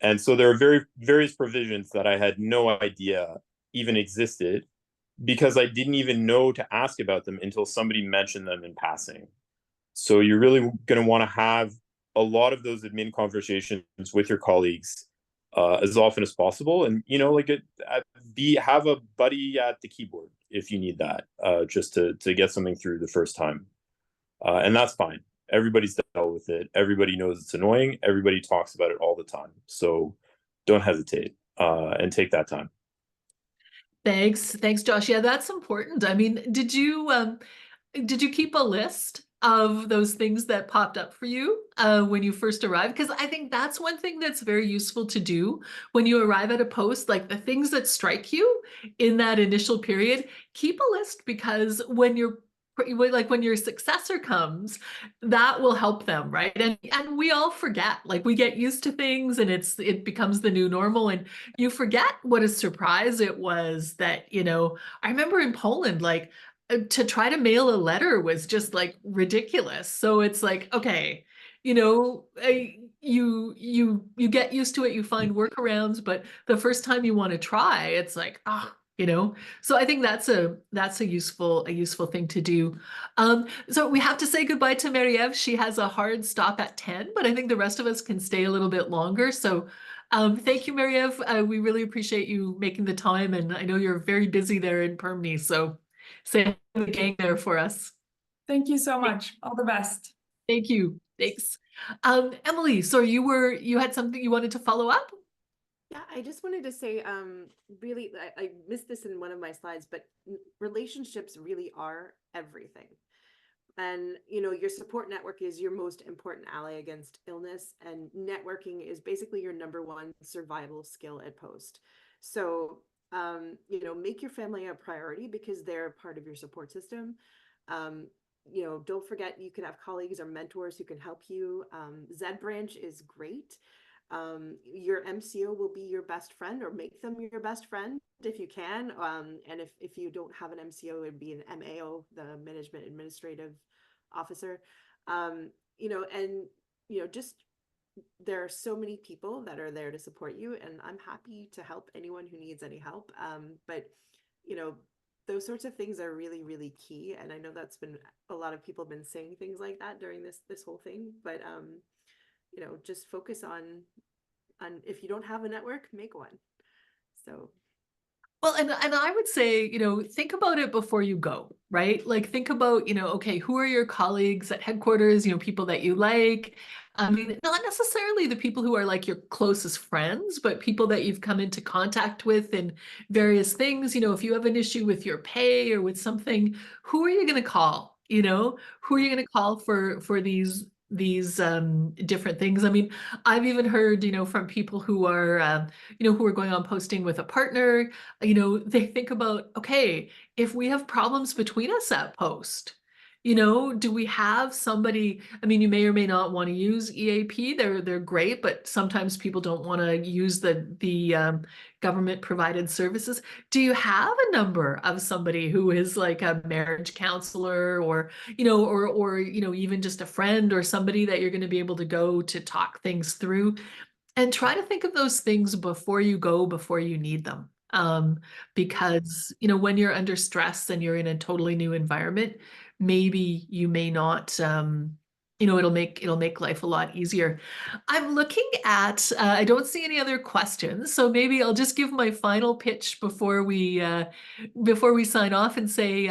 And so there are various provisions that I had no idea even existed, because I didn't even know to ask about them until somebody mentioned them in passing. So you're really going to want to have a lot of those admin conversations with your colleagues as often as possible, and have a buddy at the keyboard if you need that, just to get something through the first time. And that's fine. Everybody's dealt with it. Everybody knows it's annoying. Everybody talks about it all the time. So don't hesitate and take that time. Thanks, Josh. Yeah, that's important. I mean, did you keep a list of those things that popped up for you when you first arrived? Because I think that's one thing that's very useful to do when you arrive at a post, like the things that strike you in that initial period, keep a list, because when when your successor comes, that will help them, right? And we all forget, like we get used to things and it becomes the new normal, and you forget what a surprise it was that, I remember in Poland, like to try to mail a letter was just like ridiculous. So it's like, okay, you get used to it, you find workarounds, but the first time you want to try, it's like, so I think that's a useful thing to do. So we have to say goodbye to Mariev. She has a hard stop at 10, but I think the rest of us can stay a little bit longer. So thank you, Mariev. We really appreciate you making the time, and I know you're very busy there in Permny, so say hi to the gang there for us. Thank you so much. All the best. Thank you. Thanks. Emily, so you had something you wanted to follow up? Yeah, I just wanted to say, really, I missed this in one of my slides, but relationships really are everything. And, your support network is your most important ally against illness, and networking is basically your number one survival skill at post. So, make your family a priority because they're part of your support system. Don't forget you can have colleagues or mentors who can help you. Zed Branch is great. Your MCO will be your best friend, or make them your best friend if you can. And if you don't have an MCO, it would be an MAO, the Management Administrative Officer. Just there are so many people that are there to support you, and I'm happy to help anyone who needs any help. But those sorts of things are really, really key. And I know that's been a lot of people have been saying things like that during this whole thing, but just focus on if you don't have a network, make one. So. Well, and I would say, think about it before you go, right? Like think about, okay, who are your colleagues at headquarters, people that you like. I mean, not necessarily the people who are like your closest friends, but people that you've come into contact with in various things. If you have an issue with your pay or with something, who are you going to call? Who are you going to call for these different things? I mean, I've even heard, from people who are, who are going on posting with a partner, they think about, okay, if we have problems between us at post, do we have somebody? I mean, you may or may not want to use EAP. They're great, but sometimes people don't want to use the government provided services. Do you have a number of somebody who is like a marriage counselor, or even just a friend, or somebody that you're going to be able to go to talk things through? And try to think of those things before you go, before you need them. Because, when you're under stress and you're in a totally new environment, maybe you may not, it'll make life a lot easier. I'm looking at, I don't see any other questions, so maybe I'll just give my final pitch before we sign off and say,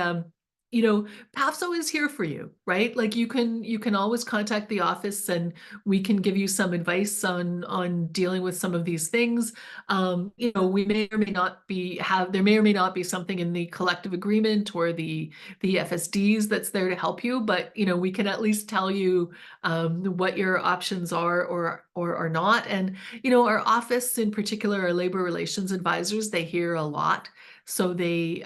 PAFSO is here for you, right? Like you can always contact the office and we can give you some advice on dealing with some of these things. We may or may not there may or may not be something in the collective agreement or the FSDs that's there to help you, but we can at least tell you what your options are or are not. And our office in particular, our labor relations advisors, they hear a lot, so they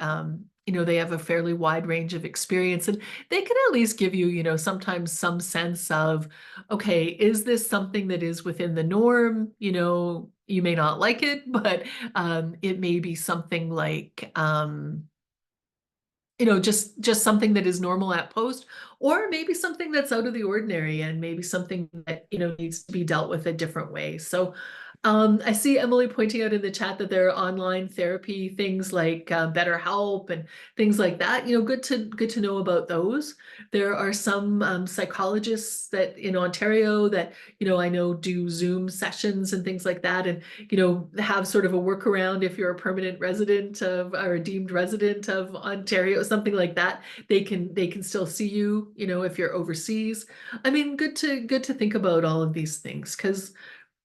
they have a fairly wide range of experience, and they can at least give you, sometimes some sense of, okay, is this something that is within the norm? You may not like it, but it may be something like, just something that is normal at post, or maybe something that's out of the ordinary, and maybe something that, needs to be dealt with a different way. So I see Emily pointing out in the chat that there are online therapy things like BetterHelp and things like that. You know, good to know about those. There are some psychologists that in Ontario that, you know, I know do Zoom sessions and things like that, and you know, have sort of a workaround if you're a permanent resident of or a deemed resident of Ontario, something like that. They can still see you, you know, if you're overseas. I mean, good to think about all of these things because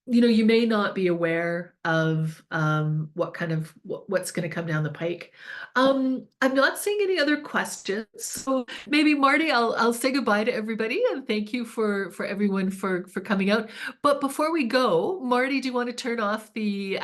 you know, you may not be aware of what's going to come down the pike. I'm not seeing any other questions, so maybe Marty, I'll say goodbye to everybody and thank you for everyone for coming out. But before we go, Marty, do you want to turn off the